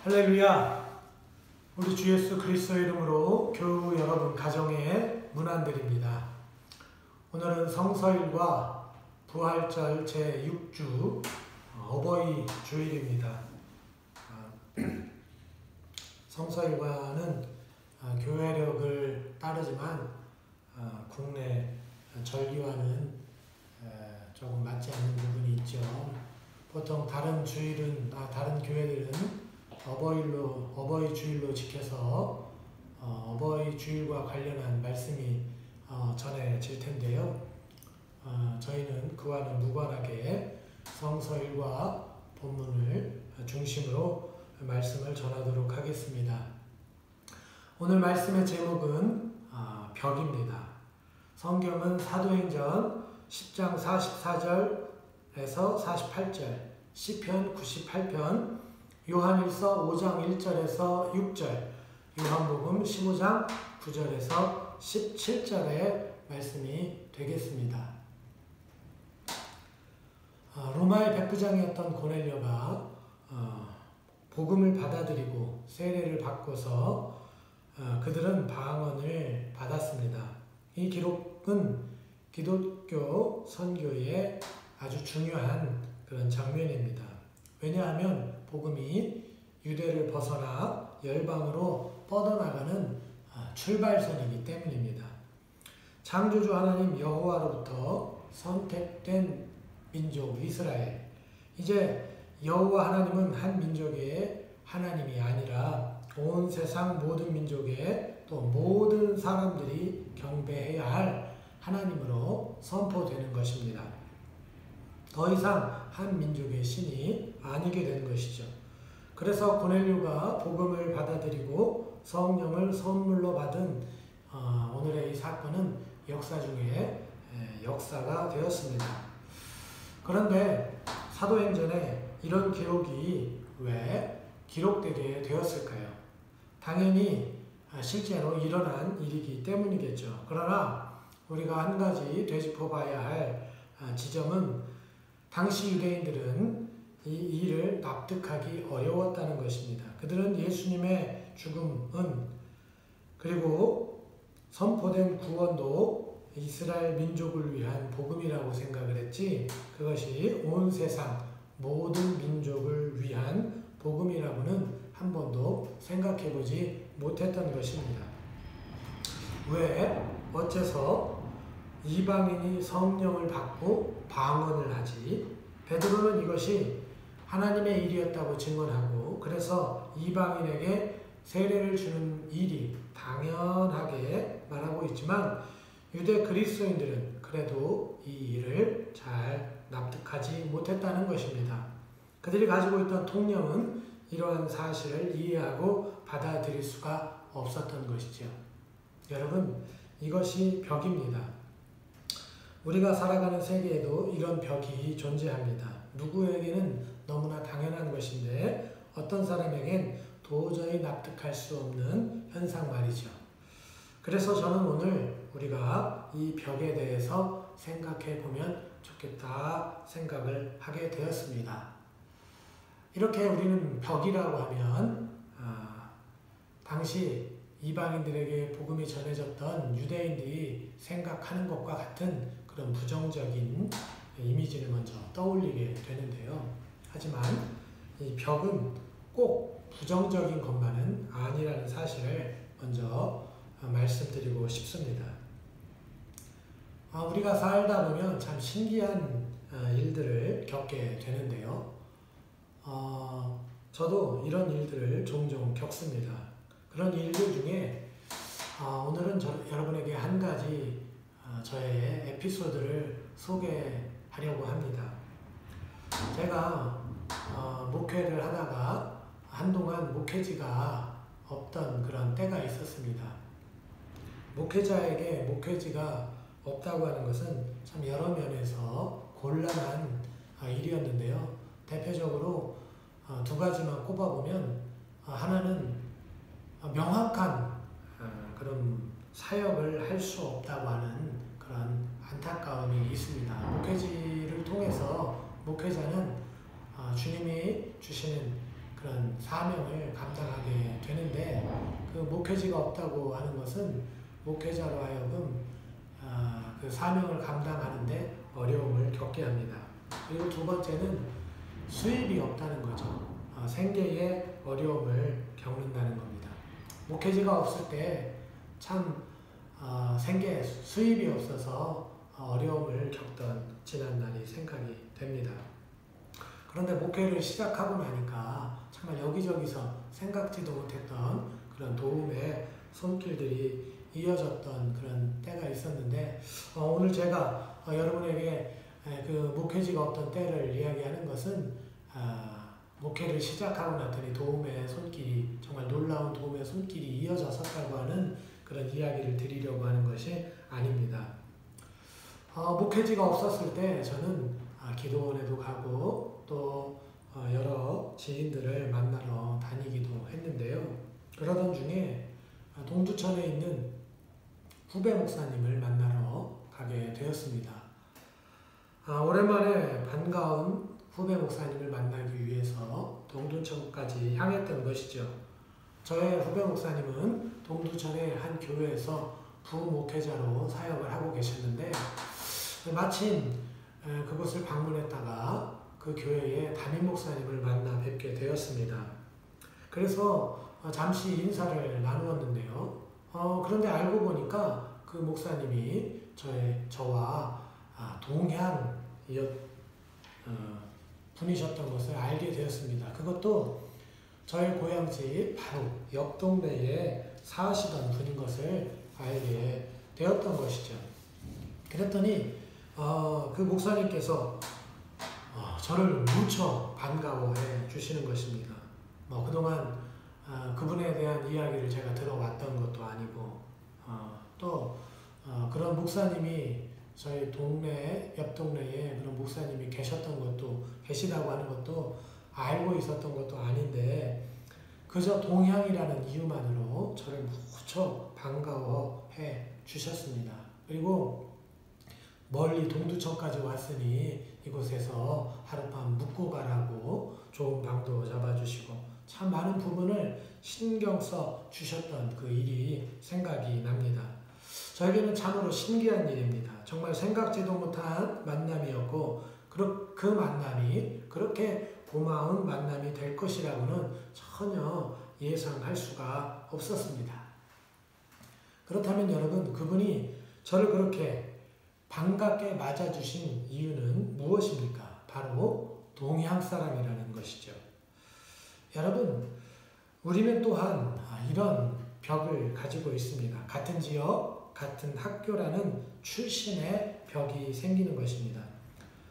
할렐루야! 우리 주 예수 그리스도의 이름으로 교우 여러분 가정에 문안드립니다. 오늘은 성서일과 부활절 제6주 어버이 주일입니다. 성서일과는 교회력을 따르지만 국내 절기와는 조금 맞지 않는 부분이 있죠. 보통 다른 교회들은 어버이 주일로 지켜서 어버이 주일과 관련한 말씀이 전해질 텐데요. 저희는 그와는 무관하게 성서일과 본문을 중심으로 말씀을 전하도록 하겠습니다. 오늘 말씀의 제목은 벽입니다. 성경은 사도행전 10장 44절에서 48절, 시편 98편, 요한일서 5장 1절에서 6절, 요한복음 15장 9절에서 17절의 말씀이 되겠습니다. 로마의 백부장이었던 고넬료가 복음을 받아들이고 세례를 받고서 그들은 방언을 받았습니다. 이 기록은 기독교 선교의 아주 중요한 그런 장면입니다. 왜냐하면 복음이 유대를 벗어나 열방으로 뻗어나가는 출발선이기 때문입니다. 창조주 하나님 여호와로부터 선택된 민족 이스라엘, 이제 여호와 하나님은 한 민족의 하나님이 아니라 온 세상 모든 민족의 또 모든 사람들이 경배해야 할 하나님으로 선포되는 것입니다. 더 이상 한 민족의 신이 아니게 되는 것이죠. 그래서 고넬료가 복음을 받아들이고 성령을 선물로 받은 오늘의 이 사건은 역사 중에 역사가 되었습니다. 그런데 사도행전에 이런 기록이 왜 기록되게 되었을까요? 당연히 실제로 일어난 일이기 때문이겠죠. 그러나 우리가 한 가지 되짚어봐야 할 지점은 당시 유대인들은 이 일을 납득하기 어려웠다는 것입니다. 그들은 예수님의 죽음은 그리고 선포된 구원도 이스라엘 민족을 위한 복음이라고 생각을 했지, 그것이 온 세상 모든 민족을 위한 복음이라고는 한 번도 생각해보지 못했던 것입니다. 왜 어째서 이방인이 성령을 받고 방언을 하지? 베드로는 이것이 하나님의 일이었다고 증언하고, 그래서 이방인에게 세례를 주는 일이 당연하게 말하고 있지만 유대 그리스도인들은 그래도 이 일을 잘 납득하지 못했다는 것입니다. 그들이 가지고 있던 통념은 이러한 사실을 이해하고 받아들일 수가 없었던 것이죠. 여러분, 이것이 벽입니다. 우리가 살아가는 세계에도 이런 벽이 존재합니다. 누구에게는 너무나 당연한 것인데 어떤 사람에겐 도저히 납득할 수 없는 현상 말이죠. 그래서 저는 오늘 우리가 이 벽에 대해서 생각해 보면 좋겠다 생각을 하게 되었습니다. 이렇게 우리는 벽이라고 하면 당시 이방인들에게 복음이 전해졌던 유대인들이 생각하는 것과 같은 그런 부정적인 이미지를 먼저 떠올리게 되는데요. 하지만 이 벽은 꼭 부정적인 것만은 아니라는 사실을 먼저 말씀드리고 싶습니다. 우리가 살다 보면 참 신기한 일들을 겪게 되는데요. 저도 이런 일들을 종종 겪습니다. 그런 일들 중에 오늘은 여러분에게 한 가지 저의 에피소드를 소개하려고 합니다. 제가 목회를 하다가 한동안 목회지가 없던 그런 때가 있었습니다. 목회자에게 목회지가 없다고 하는 것은 참 여러 면에서 곤란한 일이었는데요. 대표적으로 두 가지만 꼽아보면, 하나는 명확한 그런 사역을 할 수 없다고 하는 그런 안타까움이 있습니다. 목회지를 통해서 목회자는 주님이 주시는 그런 사명을 감당하게 되는데, 그 목회지가 없다고 하는 것은 목회자로 하여금 그 사명을 감당하는데 어려움을 겪게 합니다. 그리고 두 번째는 수입이 없다는 거죠. 생계에 어려움을 겪는다는 겁니다. 목회지가 없을 때 참 생계 수입이 없어서 어려움을 겪던 지난날이 생각이 됩니다. 그런데 목회를 시작하고 나니까 정말 여기저기서 생각지도 못했던 그런 도움의 손길들이 이어졌던 그런 때가 있었는데, 오늘 제가 여러분에게 그 목회지가 없던 때를 이야기하는 것은 목회를 시작하고 났더니 도움의 손길이, 정말 놀라운 도움의 손길이 이어졌었다고 하는 그런 이야기를 드리려고 하는 것이 아닙니다. 목회지가 없었을 때 저는 기도원에도 가고 또 여러 지인들을 만나러 다니기도 했는데요. 그러던 중에 동두천에 있는 후배 목사님을 만나러 가게 되었습니다. 오랜만에 반가운 후배 목사님을 만나기 위해서 동두천까지 향했던 것이죠. 저의 후배 목사님은 동두천의 한 교회에서 부목회자로 사역을 하고 계셨는데, 마침 그곳을 방문했다가 그 교회의 담임 목사님을 만나 뵙게 되었습니다. 그래서 잠시 인사를 나누었는데요. 그런데 알고 보니까 그 목사님이 저와 동향 분이셨던 것을 알게 되었습니다. 그것도 저의 고향집 바로 옆 동네에 사시던 분인 것을 알게 되었던 것이죠. 그랬더니 그 목사님께서 저를 무척 반가워해 주시는 것입니다. 그동안 그분에 대한 이야기를 제가 들어왔던 것도 아니고, 또 그런 목사님이 저희 옆 동네에 그런 목사님이 계시다고 하는 것도 알고 있었던 것도 아닌데, 그저 동향이라는 이유만으로 저를 무척 반가워해 주셨습니다. 그리고 멀리 동두천까지 왔으니 이곳에서 하룻밤 묵고 가라고 좋은 방도 잡아주시고 참 많은 부분을 신경 써 주셨던 그 일이 생각이 납니다. 저에게는 참으로 신기한 일입니다. 정말 생각지도 못한 만남이었고, 그 만남이 그렇게 고마운 만남이 될 것이라고는 전혀 예상할 수가 없었습니다. 그렇다면 여러분, 그분이 저를 그렇게 반갑게 맞아주신 이유는 무엇입니까? 바로 동향 사람이라는 것이죠. 여러분, 우리는 또한 이런 벽을 가지고 있습니다. 같은 지역, 같은 학교라는 출신의 벽이 생기는 것입니다.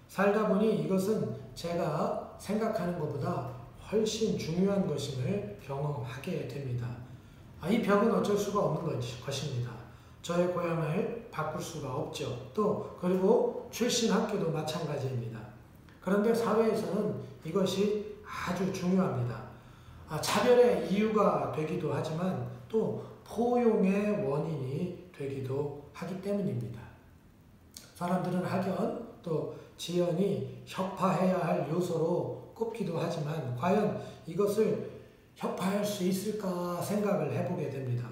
살다 보니 이것은 제가 생각하는 것보다 훨씬 중요한 것임을 경험하게 됩니다. 이 벽은 어쩔 수가 없는 것입니다. 저의 고향을 바꿀 수가 없죠. 그리고 출신 학교도 마찬가지입니다. 그런데 사회에서는 이것이 아주 중요합니다. 차별의 이유가 되기도 하지만 또 포용의 원인이 되기도 하기 때문입니다. 사람들은 학연 또 지연이 협파해야 할 요소로 꼽기도 하지만 과연 이것을 협파할 수 있을까 생각을 해보게 됩니다.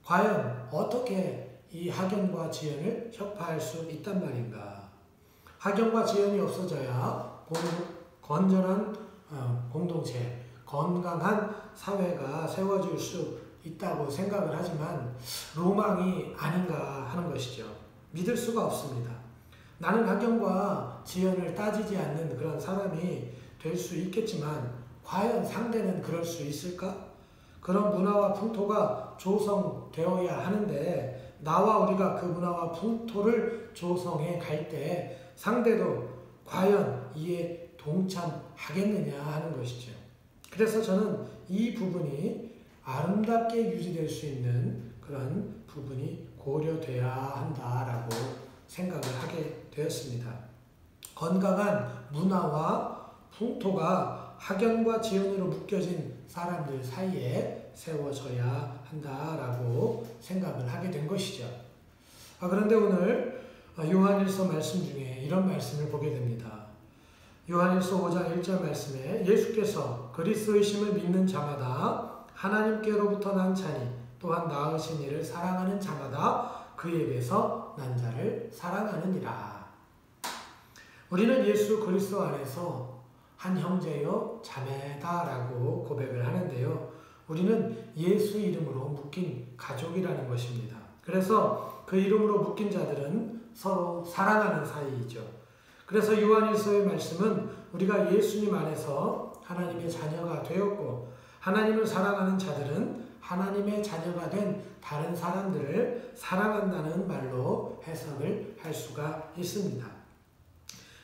과연 어떻게 이 학연과 지연을 협파할 수 있단 말인가? 학연과 지연이 없어져야 건전한 공동체, 건강한 사회가 세워질 수 있다고 생각을 하지만 로망이 아닌가 하는 것이죠. 믿을 수가 없습니다. 나는 학연과 지연을 따지지 않는 그런 사람이 될 수 있겠지만 과연 상대는 그럴 수 있을까? 그런 문화와 풍토가 조성되어야 하는데 나와 우리가 그 문화와 풍토를 조성해 갈 때 상대도 과연 이에 동참하겠느냐 하는 것이죠. 그래서 저는 이 부분이 아름답게 유지될 수 있는 그런 부분이 고려돼야 한다라고 생각을 하게 되었습니다. 건강한 문화와 풍토가 학연과 지연으로 묶여진 사람들 사이에 세워져야 한다라고 생각을 하게 된 것이죠. 그런데 오늘 요한일서 말씀 중에 이런 말씀을 보게 됩니다. 요한일서 5장 1절 말씀에 예수께서 그리스도이심을 믿는 자마다 하나님께로부터 난 자니 또한 낳으신 이를 사랑하는 자마다 그에게서 난 자를 사랑하느니라. 우리는 예수 그리스도 안에서 한 형제요 자매다라고 고백을 하는데요. 우리는 예수 이름으로 묶인 가족이라는 것입니다. 그래서 그 이름으로 묶인 자들은 서로 사랑하는 사이이죠. 그래서 요한일서의 말씀은 우리가 예수님 안에서 하나님의 자녀가 되었고 하나님을 사랑하는 자들은 하나님의 자녀가 된 다른 사람들을 사랑한다는 말로 해석을 할 수가 있습니다.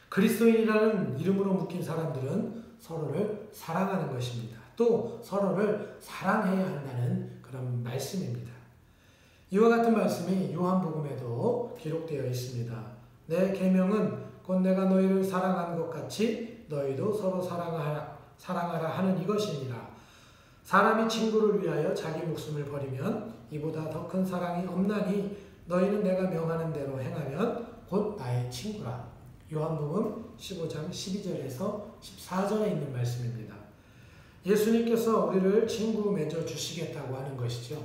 그리스도인이라는 이름으로 묶인 사람들은 서로를 사랑하는 것입니다. 또 서로를 사랑해야 한다는 그런 말씀입니다. 이와 같은 말씀이 요한복음에도 기록되어 있습니다. 내 계명은 곧 내가 너희를 사랑한 것 같이 너희도 서로 사랑하라 하는 이것이니라. 사람이 친구를 위하여 자기 목숨을 버리면 이보다 더 큰 사랑이 없나니 너희는 내가 명하는 대로 행하면 곧 나의 친구라. 요한복음 15장 12절에서 14절에 있는 말씀입니다. 예수님께서 우리를 친구 맺어 주시겠다고 하는 것이죠.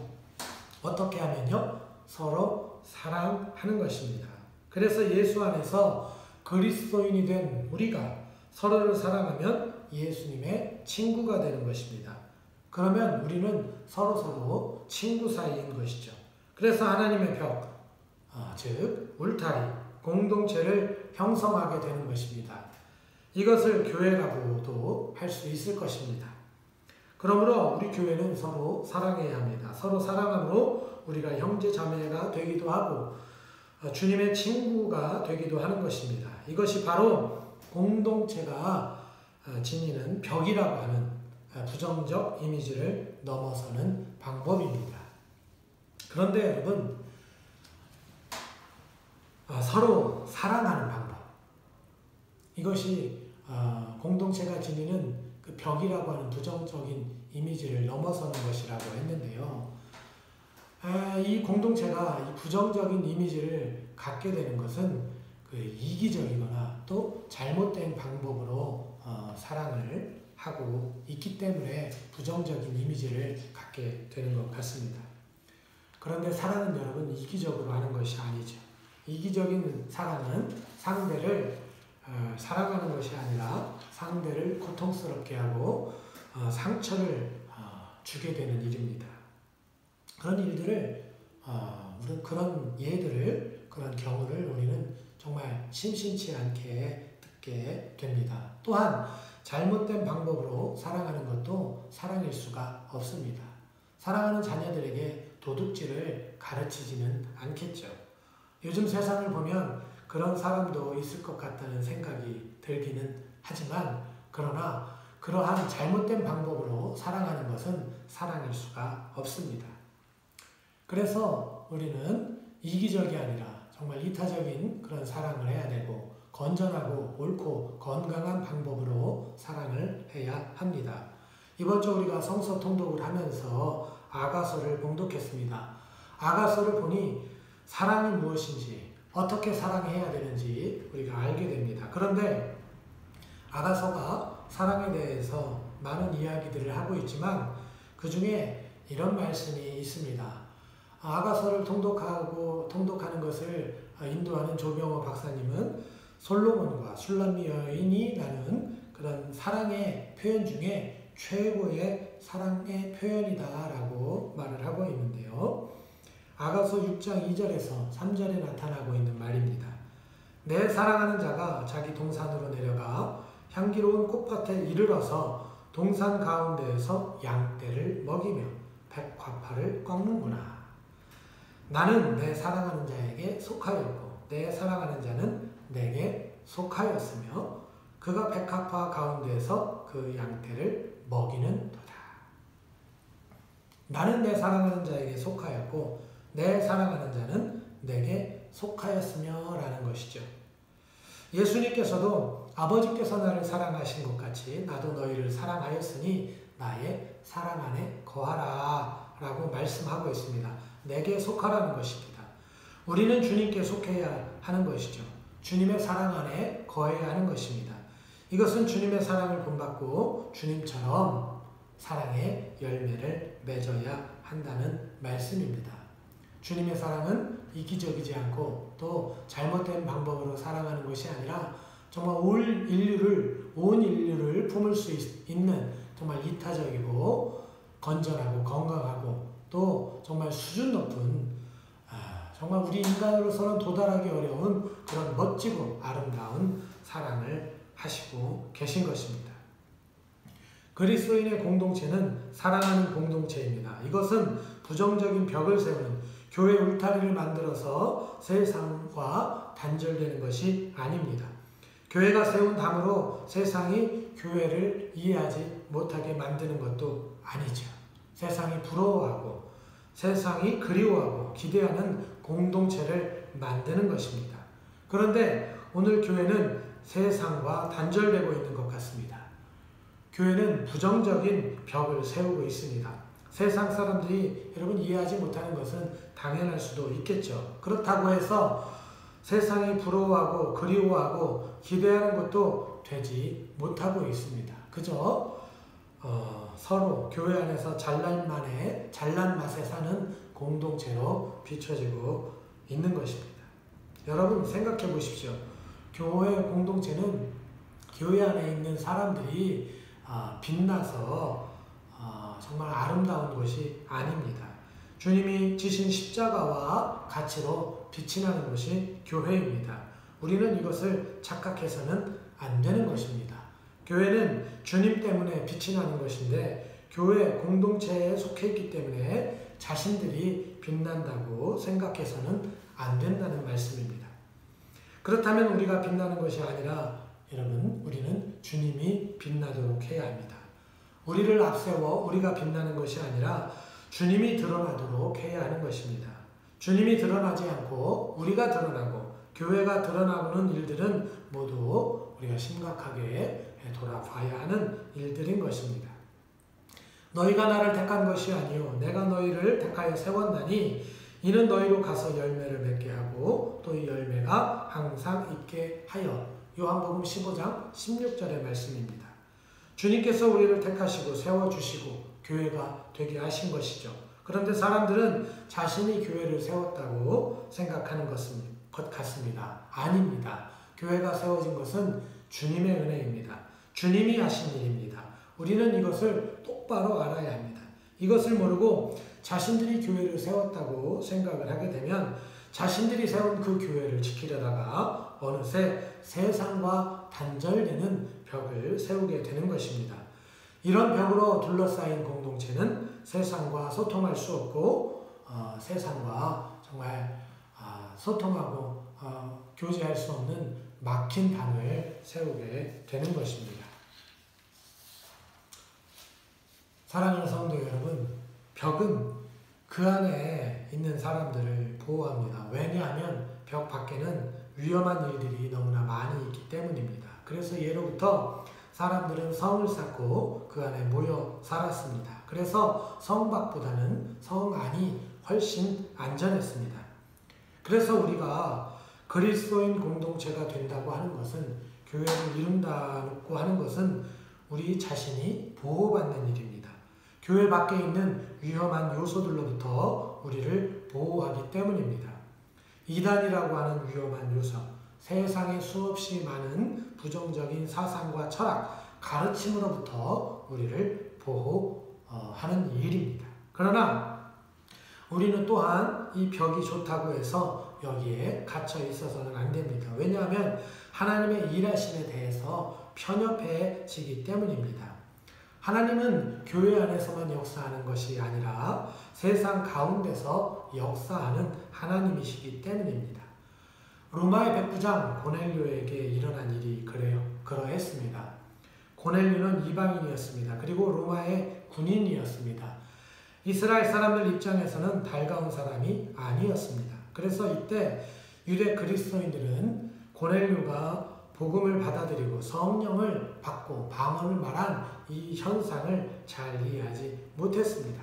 어떻게 하면요? 서로 사랑하는 것입니다. 그래서 예수 안에서 그리스도인이 된 우리가 서로를 사랑하면 예수님의 친구가 되는 것입니다. 그러면 우리는 서로 친구 사이인 것이죠. 그래서 하나님의 벽, 즉 울타리, 공동체를 형성하게 되는 것입니다. 이것을 교회라고도 할 수 있을 것입니다. 그러므로 우리 교회는 서로 사랑해야 합니다. 서로 사랑함으로 우리가 형제 자매가 되기도 하고 주님의 친구가 되기도 하는 것입니다. 이것이 바로 공동체가 지니는 벽이라고 하는 부정적 이미지를 넘어서는 방법입니다. 그런데 여러분, 서로 사랑하는 방법, 이것이 공동체가 지니는 그 벽이라고 하는 부정적인 이미지를 넘어서는 것이라고 했는데요. 이 공동체가 이 부정적인 이미지를 갖게 되는 것은 그 이기적이거나 또 잘못된 방법으로 사랑을 하고 있기 때문에 부정적인 이미지를 갖게 되는 것 같습니다. 그런데 사랑은 여러분 이기적으로 하는 것이 아니죠. 이기적인 사랑은 상대를 사랑하는 것이 아니라 상대를 고통스럽게 하고 상처를 주게 되는 일입니다. 그런 일들을 그런 예들을 그런 경우를 우리는 정말 심심치 않게 듣게 됩니다. 또한 잘못된 방법으로 사랑하는 것도 사랑일 수가 없습니다. 사랑하는 자녀들에게 도둑질을 가르치지는 않겠죠. 요즘 세상을 보면 그런 사람도 있을 것 같다는 생각이 들기는 하지만 그러나 그러한 잘못된 방법으로 사랑하는 것은 사랑일 수가 없습니다. 그래서 우리는 이기적이 아니라 정말 이타적인 그런 사랑을 해야 되고 건전하고 옳고 건강한 방법으로 사랑을 해야 합니다. 이번 주 우리가 성서 통독을 하면서 아가서를 봉독했습니다. 아가서를 보니 사랑이 무엇인지 어떻게 사랑해야 되는지 우리가 알게 됩니다. 그런데 아가서가 사랑에 대해서 많은 이야기들을 하고 있지만 그 중에 이런 말씀이 있습니다. 아가서를 통독하는 것을 인도하는 조병호 박사님은 솔로몬과 슐람미 여인이 나눈 그런 사랑의 표현 중에 최고의 사랑의 표현이다라고 말을 하고 있는데요. 아가서 6장 2절에서 3절에 나타나고 있는 말입니다. 내 사랑하는 자가 자기 동산으로 내려가 향기로운 꽃밭에 이르러서 동산 가운데에서 양떼를 먹이며 백화파를 꺾는구나. 나는 내 사랑하는 자에게 속하였고 내 사랑하는 자는 내게 속하였으며 그가 백합화 가운데에서 그 양떼를 먹이는도다. 나는 내 사랑하는 자에게 속하였고 내 사랑하는 자는 내게 속하였으며 라는 것이죠. 예수님께서도 아버지께서 나를 사랑하신 것 같이 나도 너희를 사랑하였으니 나의 사랑 안에 거하라 라고 말씀하고 있습니다. 내게 속하라는 것입니다. 우리는 주님께 속해야 하는 것이죠. 주님의 사랑 안에 거해야 하는 것입니다. 이것은 주님의 사랑을 본받고 주님처럼 사랑의 열매를 맺어야 한다는 말씀입니다. 주님의 사랑은 이기적이지 않고 또 잘못된 방법으로 사랑하는 것이 아니라 정말 온 인류를 품을 수 있는 정말 이타적이고 건전하고 건강하고 또 정말 수준 높은 정말 우리 인간으로서는 도달하기 어려운 그런 멋지고 아름다운 사랑을 하시고 계신 것입니다. 그리스도인의 공동체는 사랑하는 공동체입니다. 이것은 부정적인 벽을 세우는 교회 울타리를 만들어서 세상과 단절되는 것이 아닙니다. 교회가 세운 담으로 세상이 교회를 이해하지 못하게 만드는 것도 아니죠. 세상이 부러워하고 세상이 그리워하고 기대하는 공동체를 만드는 것입니다. 그런데 오늘 교회는 세상과 단절되고 있는 것 같습니다. 교회는 부정적인 벽을 세우고 있습니다. 세상 사람들이 여러분 이해하지 못하는 것은 당연할 수도 있겠죠. 그렇다고 해서 세상이 부러워하고 그리워하고 기대하는 것도 되지 못하고 있습니다. 그저 서로 교회 안에서 잘난 맛에 사는 공동체로 비춰지고 있는 것입니다. 여러분 생각해 보십시오. 교회 공동체는 교회 안에 있는 사람들이 빛나서 정말 아름다운 것이 아닙니다. 주님이 지신 십자가와 가치로 빛이 나는 것이 교회입니다. 우리는 이것을 착각해서는 안 되는 것입니다. 교회는 주님 때문에 빛이 나는 것인데 교회 공동체에 속해 있기 때문에 자신들이 빛난다고 생각해서는 안 된다는 말씀입니다. 그렇다면 우리가 빛나는 것이 아니라 여러분 우리는 주님이 빛나도록 해야 합니다. 우리를 앞세워 우리가 빛나는 것이 아니라 주님이 드러나도록 해야 하는 것입니다. 주님이 드러나지 않고 우리가 드러나고 교회가 드러나는 일들은 모두 우리가 심각하게 돌아봐야 하는 일들인 것입니다. 너희가 나를 택한 것이 아니요 내가 너희를 택하여 세웠나니 이는 너희로 가서 열매를 맺게 하고 또 이 열매가 항상 있게 하여. 요한복음 15장 16절의 말씀입니다. 주님께서 우리를 택하시고 세워주시고 교회가 되게 하신 것이죠. 그런데 사람들은 자신이 교회를 세웠다고 생각하는 것 같습니다. 아닙니다. 교회가 세워진 것은 주님의 은혜입니다. 주님이 하신 일입니다. 우리는 이것을 똑바로 알아야 합니다. 이것을 모르고 자신들이 교회를 세웠다고 생각을 하게 되면 자신들이 세운 그 교회를 지키려다가 어느새 세상과 단절되는 벽을 세우게 되는 것입니다. 이런 벽으로 둘러싸인 공동체는 세상과 소통할 수 없고 세상과 정말 소통하고 교제할 수 없는 막힌 담을 세우게 되는 것입니다. 사랑하는 성도 여러분, 벽은 그 안에 있는 사람들을 보호합니다. 왜냐하면 벽 밖에는 위험한 일들이 너무나 많이 있기 때문입니다. 그래서 예로부터 사람들은 성을 쌓고 그 안에 모여 살았습니다. 그래서 성 밖보다는 성 안이 훨씬 안전했습니다. 그래서 우리가 그리스도인 공동체가 된다고 하는 것은, 교회를 이룬다고 하는 것은 우리 자신이 보호받는 일입니다. 교회 밖에 있는 위험한 요소들로부터 우리를 보호하기 때문입니다. 이단이라고 하는 위험한 요소, 세상에 수없이 많은 부정적인 사상과 철학, 가르침으로부터 우리를 보호하는 일입니다. 그러나 우리는 또한 이 벽이 좋다고 해서 여기에 갇혀 있어서는 안 됩니다. 왜냐하면 하나님의 일하심에 대해서 편협해지기 때문입니다. 하나님은 교회 안에서만 역사하는 것이 아니라 세상 가운데서 역사하는 하나님이시기 때문입니다. 로마의 백부장 고넬료에게 일어난 일이 그러했습니다. 고넬료는 이방인이었습니다. 그리고 로마의 군인이었습니다. 이스라엘 사람들 입장에서는 달가운 사람이 아니었습니다. 그래서 이때 유대 그리스도인들은 고넬료가 복음을 받아들이고 성령을 받고 방언을 말한 이 현상을 잘 이해하지 못했습니다.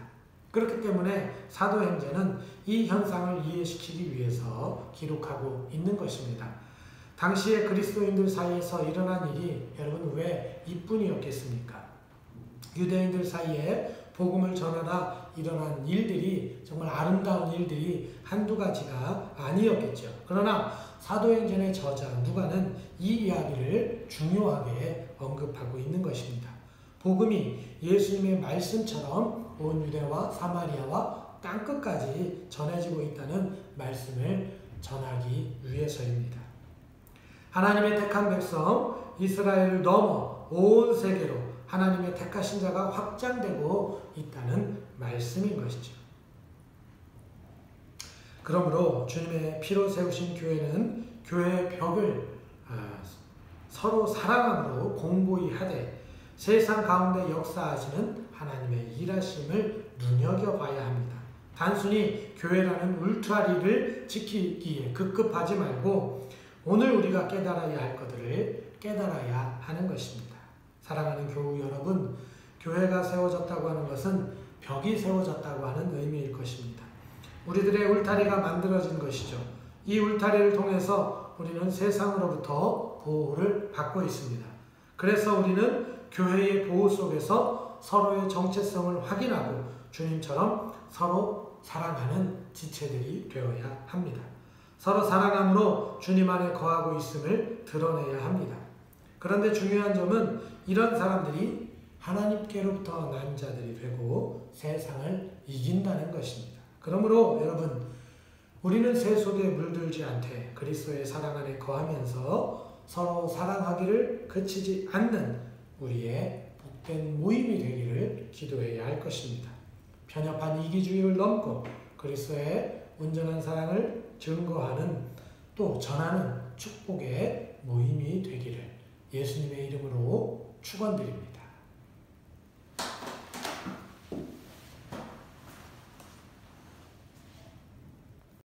그렇기 때문에 사도행전은 이 현상을 이해시키기 위해서 기록하고 있는 것입니다. 당시에 그리스도인들 사이에서 일어난 일이 여러분 왜 이뿐이었겠습니까? 유대인들 사이에 복음을 전하다 일어난 일들이 정말 아름다운 일들이 한두 가지가 아니었겠죠. 그러나 사도행전의 저자 누가는 이 이야기를 중요하게 언급하고 있는 것입니다. 복음이 예수님의 말씀처럼 온 유대와 사마리아와 땅끝까지 전해지고 있다는 말씀을 전하기 위해서입니다. 하나님의 택한 백성 이스라엘을 넘어 온 세계로 하나님의 택하신 자가 확장되고 있다는 말씀인 것이죠. 그러므로 주님의 피로 세우신 교회는 교회의 벽을 서로 사랑함으로 공고히 하되 세상 가운데 역사하시는 하나님의 일하심을 눈여겨봐야 합니다. 단순히 교회라는 울타리를 지키기에 급급하지 말고 오늘 우리가 깨달아야 할 것들을 깨달아야 하는 것입니다. 사랑하는 교우 여러분, 교회가 세워졌다고 하는 것은 벽이 세워졌다고 하는 의미일 것입니다. 우리들의 울타리가 만들어진 것이죠. 이 울타리를 통해서 우리는 세상으로부터 보호를 받고 있습니다. 그래서 우리는 교회의 보호 속에서 서로의 정체성을 확인하고 주님처럼 서로 사랑하는 지체들이 되어야 합니다. 서로 사랑함으로 주님 안에 거하고 있음을 드러내야 합니다. 그런데 중요한 점은 이런 사람들이 하나님께로부터 난 자들이 되고 세상을 이긴다는 것입니다. 그러므로 여러분, 우리는 새 속에 물들지 않되 그리스도의 사랑 안에 거하면서 서로 사랑하기를 그치지 않는 우리의 복된 모임이 되기를 기도해야 할 것입니다. 편협한 이기주의를 넘고 그리스도의 온전한 사랑을 증거하는 또 전하는 축복의 모임이 되기를 예수님의 이름으로 축원드립니다.